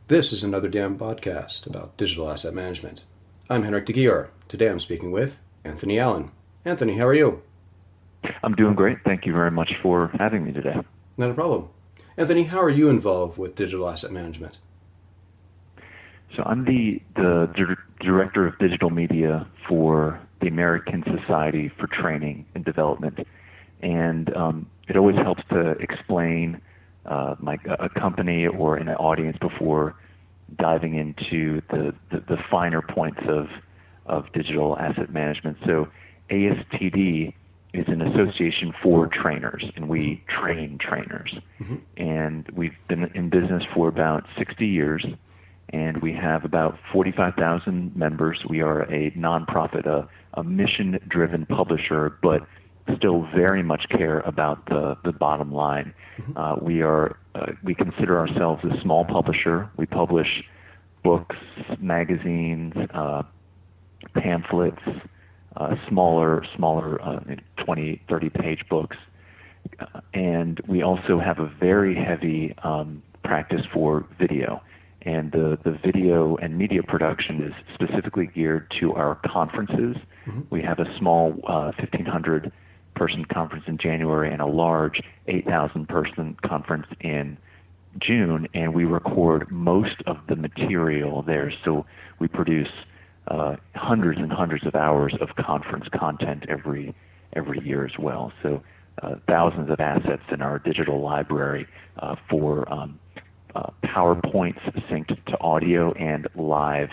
This is another damn podcast about digital asset management. I'm Henrik de Gyor. Today I'm speaking with Anthony Allen. Anthony, how are you? I'm doing great. Thank you very much for having me today. Not a problem. Anthony, how are you involved with digital asset management? So I'm the director of digital media for the American Society for Training and Development, and it always helps to explain a company or an audience before diving into the finer points of digital asset management. So ASTD is an association for trainers, and we train trainers. Mm-hmm. And we've been in business for about 60 years, and we have about 45,000 members. We are a nonprofit, a mission-driven publisher, but still very much care about the bottom line. Mm-hmm. We consider ourselves a small publisher. We publish books, magazines, pamphlets, smaller 20, 30-page books. And we also have a very heavy practice for video. And the video and media production is specifically geared to our conferences. Mm-hmm. We have a small 1,500-person conference in January and a large 8,000-person conference in June, and we record most of the material there. So we produce hundreds and hundreds of hours of conference content every year as well. So thousands of assets in our digital library for PowerPoints synced to audio and live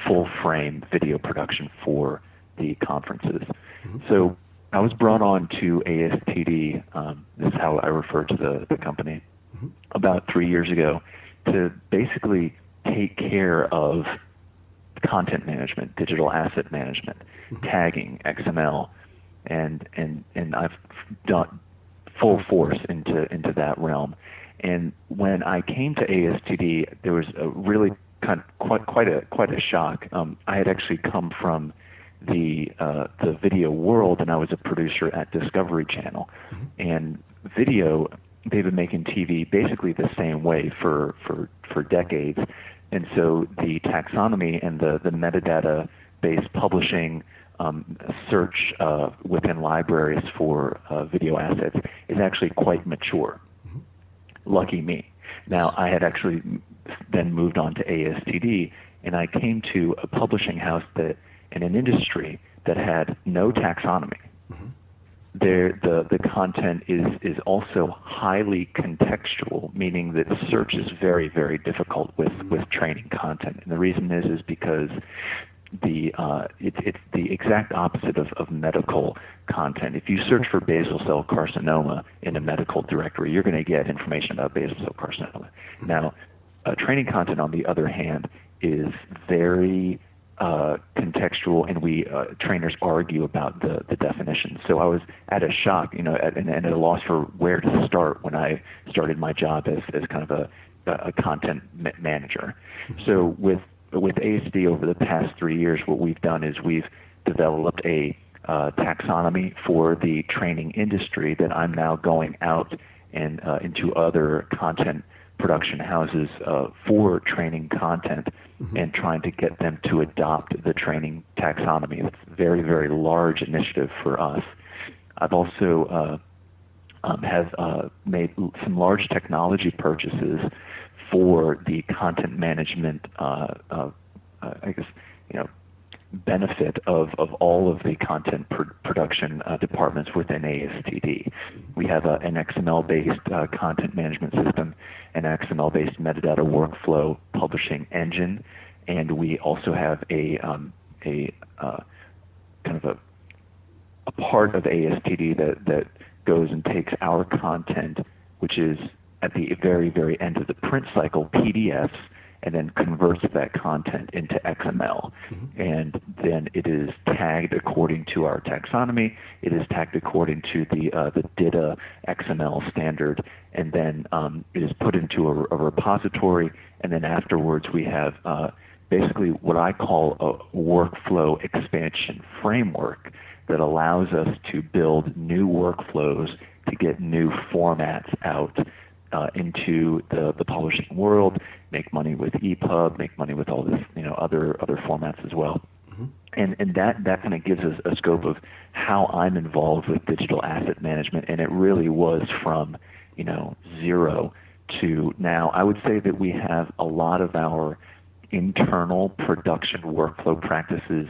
full-frame video production for the conferences. Mm-hmm. So I was brought on to ASTD, this is how I refer to the company, mm-hmm. about 3 years ago, to basically take care of content management, digital asset management, mm-hmm. tagging, XML, and I've done full force into that realm. And when I came to ASTD, there was a really quite a shock. I had actually come from the video world, and I was a producer at Discovery Channel. Mm-hmm. And video, they've been making TV basically the same way for decades. And so the taxonomy and the metadata-based publishing search within libraries for video assets is actually quite mature. Mm-hmm. Lucky me. Now, I had actually then moved on to ASTD, and I came to a publishing house that in an industry that had no taxonomy. Mm-hmm. The content is also highly contextual, meaning that search is very, very difficult with training content. And the reason is because it's the exact opposite of medical content. If you search for basal cell carcinoma in a medical directory, you're going to get information about basal cell carcinoma. Now, training content, on the other hand, is very contextual, and we trainers argue about the definition. So I was at a shock, and at a loss for where to start when I started my job as kind of a content manager. So with ASD over the past 3 years, what we've done is we've developed a taxonomy for the training industry that I'm now going out and into other content production houses for training content, mm-hmm. and trying to get them to adopt the training taxonomy. It's a very, very large initiative for us. I've also have made some large technology purchases for the content management, benefit of all of the content production departments within ASTD. We have an XML-based content management system, an XML-based metadata workflow publishing engine, and we also have a part of ASTD that goes and takes our content, which is at the very, very end of the print cycle, PDFs, and then converts that content into XML. Mm-hmm. And then it is tagged according to our taxonomy. It is tagged according to the DITA XML standard, and then it is put into a repository, and then afterwards we have basically what I call a workflow expansion framework that allows us to build new workflows to get new formats out into the publishing world, make money with EPUB, make money with all this, other formats as well. And that kind of gives us a scope of how I'm involved with digital asset management, and it really was from, zero to now. I would say that we have a lot of our internal production workflow practices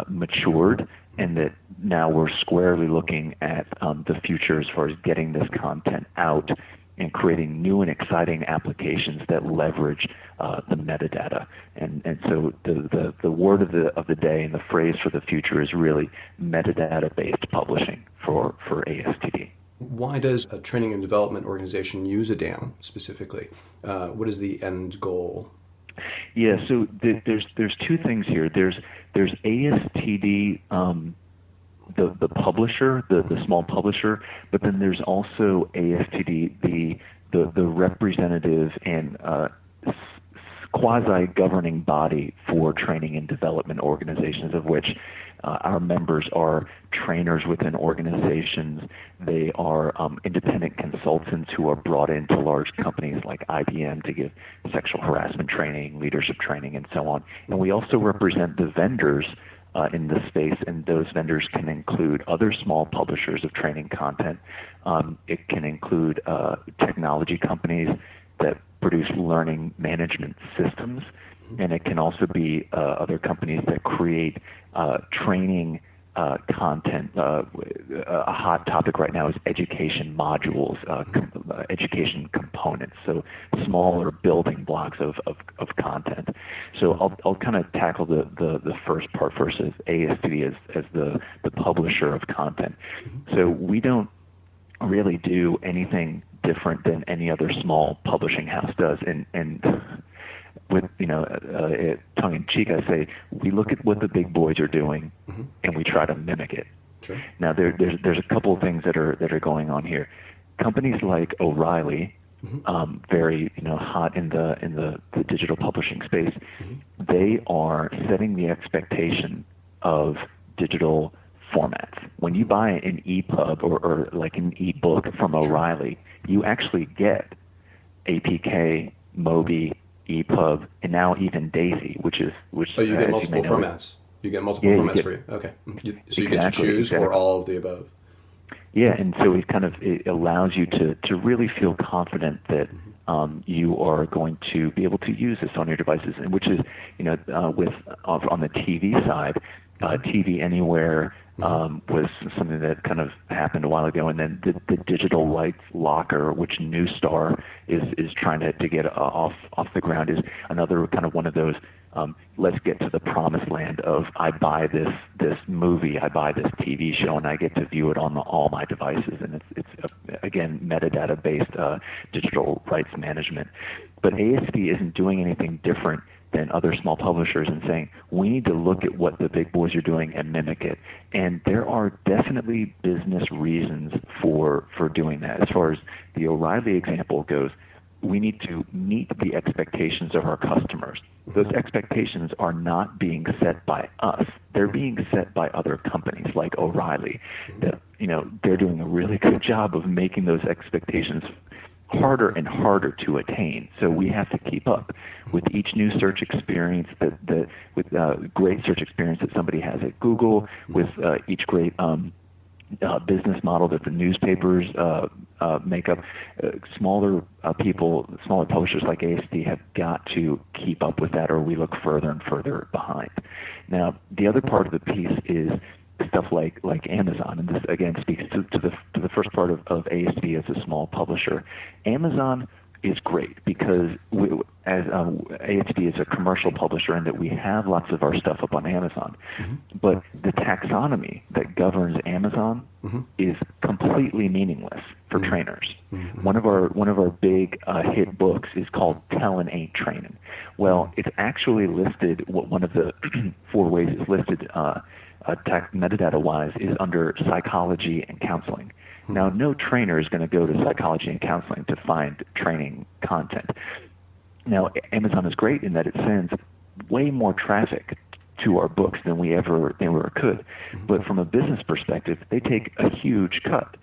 matured, and that now we're squarely looking at the future as far as getting this content out and creating new and exciting applications that leverage the metadata. And so the word of the day and the phrase for the future is really metadata-based publishing for ASTD. Why does a training and development organization use a DAM specifically? What is the end goal? Yeah, so there's two things here. There's ASTD, the publisher, the small publisher, but then there's also ASTD, the representative and quasi-governing body for training and development organizations, of which our members are trainers within organizations. They are independent consultants who are brought into large companies like IBM to give sexual harassment training, leadership training, and so on. And we also represent the vendors in this space, and those vendors can include other small publishers of training content. It can include technology companies that produce learning management systems, and it can also be other companies that create training content. A hot topic right now is education modules, education components, so smaller building blocks of content. So I'll kind of tackle the first part first, as ASTD as the publisher of content. So we don't really do anything different than any other small publishing house does, and with tongue in cheek, I say we look at what the big boys are doing, and we try to mimic it. Sure. Now there's a couple of things that are going on here. Companies like O'Reilly, very hot in the digital publishing space, they are setting the expectation of digital formats. When you buy an EPUB or like an ebook from O'Reilly, you actually get APK, Mobi, EPUB, and now even Daisy, which you get multiple formats. You get multiple formats for you. Okay. So you get to choose or all of the above. Yeah, and so it allows you to really feel confident that you are going to be able to use this on your devices, and which is with on the TV side, TV Anywhere was something that kind of happened a while ago, and then the digital rights locker, which Newstar is trying to get off the ground, is another kind of one of those. Let's get to the promised land of I buy this movie, I buy this TV show, and I get to view it on all my devices, and it's again metadata based digital rights management. But ASD isn't doing anything different than other small publishers and saying, we need to look at what the big boys are doing and mimic it. And there are definitely business reasons for doing that. As far as the O'Reilly example goes, we need to meet the expectations of our customers. Those expectations are not being set by us. They're being set by other companies like O'Reilly. That they're doing a really good job of making those expectations harder and harder to attain. So we have to keep up with each new search experience with great search experience that somebody has at Google, with each great business model that the newspapers make up. Smaller publishers like ASD have got to keep up with that, or we look further and further behind. Now, the other part of the piece is stuff like Amazon, and this again speaks to the first part of ASD as a small publisher. Amazon is great because as ASD is a commercial publisher, and that we have lots of our stuff up on Amazon, but the taxonomy that governs Amazon is completely meaningless for trainers. One of our big hit books is called Tellin' Ain't Trainin'. Well, it's actually listed. One of the 4 ways it's listed metadata-wise is under psychology and counseling. Now, no trainer is going to go to psychology and counseling to find training content. Now, Amazon is great in that it sends way more traffic to our books than we ever could. But from a business perspective, they take a huge cut.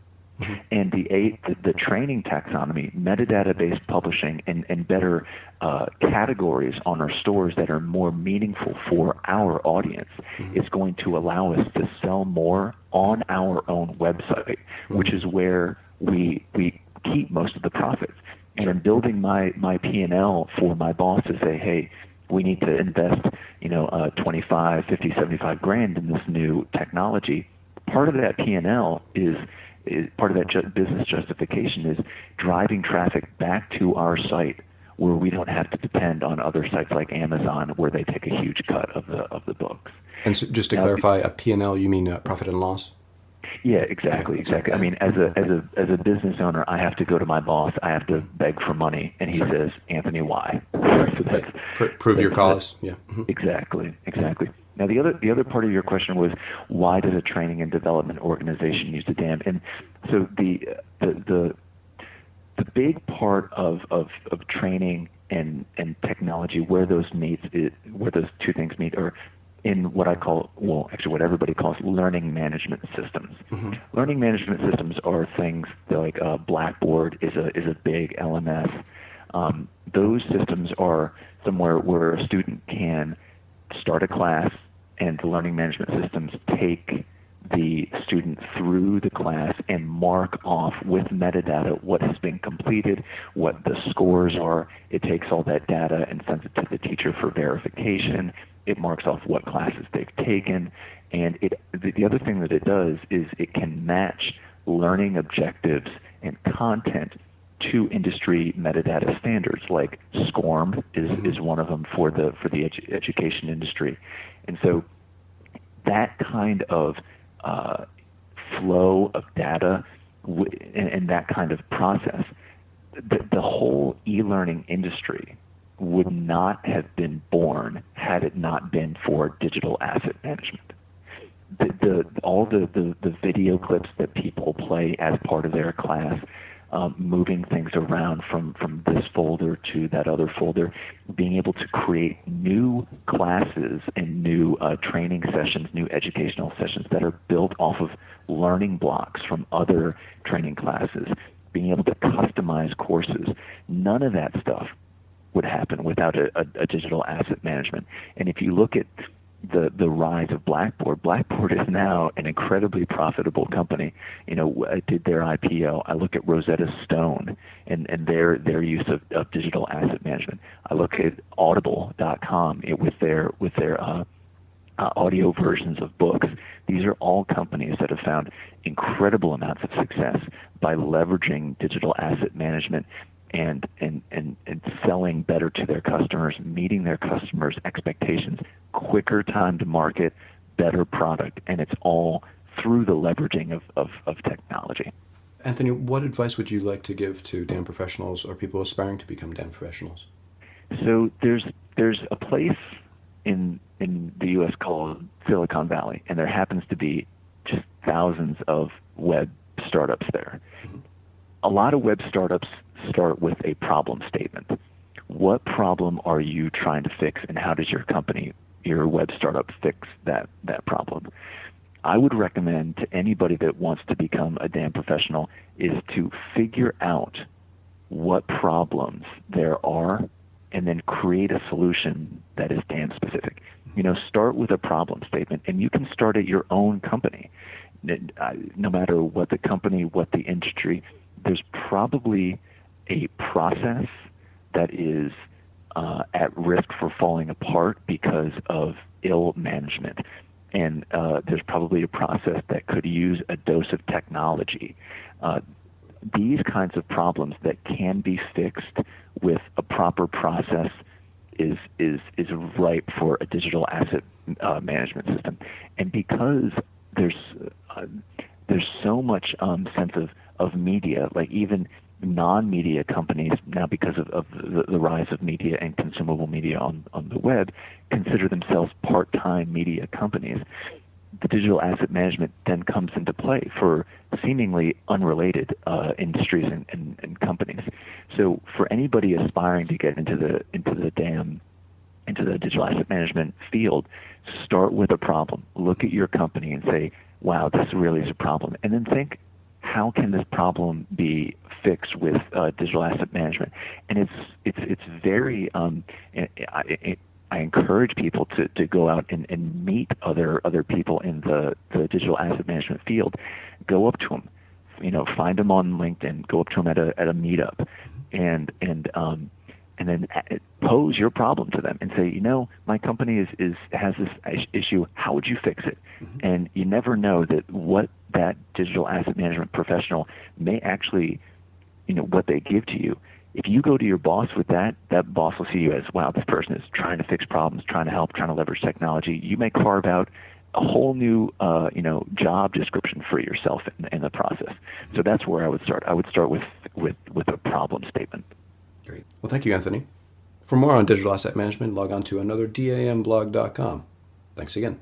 And the training taxonomy, metadata-based publishing, and better categories on our stores that are more meaningful for our audience is going to allow us to sell more on our own website, which is where we keep most of the profits. And in building my P&L for my boss to say, hey, we need to invest, 25, 50, 75 grand in this new technology. Part of that P&L is part of that business justification is driving traffic back to our site, where we don't have to depend on other sites like Amazon, where they take a huge cut of the books. And so just to clarify, a P&L, you mean profit and loss? Yeah, exactly. I mean, as a business owner, I have to go to my boss. I have to beg for money, and he says, "Anthony, why?" So prove your cause. Yeah. Exactly. Now, the other part of your question was, why does a training and development organization use a DAM? And so the big part of training and technology, where those two things meet, are in what I call, what everybody calls learning management systems. Learning management systems are things like Blackboard is a big LMS. Those systems are somewhere where a student can start a class, and the learning management systems take the student through the class and mark off with metadata what has been completed, what the scores are. It takes all that data and sends it to the teacher for verification. It marks off what classes they've taken. And the other thing that it does is it can match learning objectives and content to industry metadata standards, like SCORM is one of them for the education industry. And so that kind of flow of data and that kind of process, the whole e-learning industry would not have been born had it not been for digital asset management. All the video clips that people play as part of their class, moving things around from this folder to that other folder, being able to create new classes and new training sessions, new educational sessions that are built off of learning blocks from other training classes, being able to customize courses. None of that stuff would happen without a digital asset management. And if you look at the rise of Blackboard is now an incredibly profitable company. I did their IPO. I look at Rosetta Stone and their use of digital asset management. I look at Audible.com with their audio versions of books. These are all companies that have found incredible amounts of success by leveraging digital asset management and selling better to their customers, meeting their customers' expectations, quicker time to market, better product, and it's all through the leveraging of technology. Anthony, what advice would you like to give to DAM professionals or people aspiring to become DAM professionals? So there's a place in the U.S. called Silicon Valley, and there happens to be just thousands of web startups there. A lot of web startups start with a problem statement. What problem are you trying to fix, and how does your web startup fix that problem? I would recommend to anybody that wants to become a DAM professional is to figure out what problems there are and then create a solution that is DAM specific. Start with a problem statement, and you can start at your own company. No matter what the company, what the industry, there's probably a process that is at risk for falling apart because of ill management. And there's probably a process that could use a dose of technology. These kinds of problems that can be fixed with a proper process is ripe for a digital asset management system. And because there's so much sense of media, like even non-media companies now, because of the rise of media and consumable media on the web, consider themselves part-time media companies. The digital asset management then comes into play for seemingly unrelated industries and companies. So for anybody aspiring to get into the digital asset management field, start with a problem. Look at your company and say, wow, this really is a problem. And then think, how can this problem be fixed with digital asset management? And it's very I encourage people to go out and meet other people in the digital asset management field. Go up to them, find them on LinkedIn. Go up to them at a meetup, and then pose your problem to them and say, my company has this issue. How would you fix it? And you never know what that digital asset management professional may actually, what they give to you. If you go to your boss with that boss will see you as, wow, this person is trying to fix problems, trying to help, trying to leverage technology. You may carve out a whole new, job description for yourself in the process. So that's where I would start. I would start with a problem statement. Great. Well, thank you, Anthony. For more on digital asset management, log on to anotherDAMblog.com. Thanks again.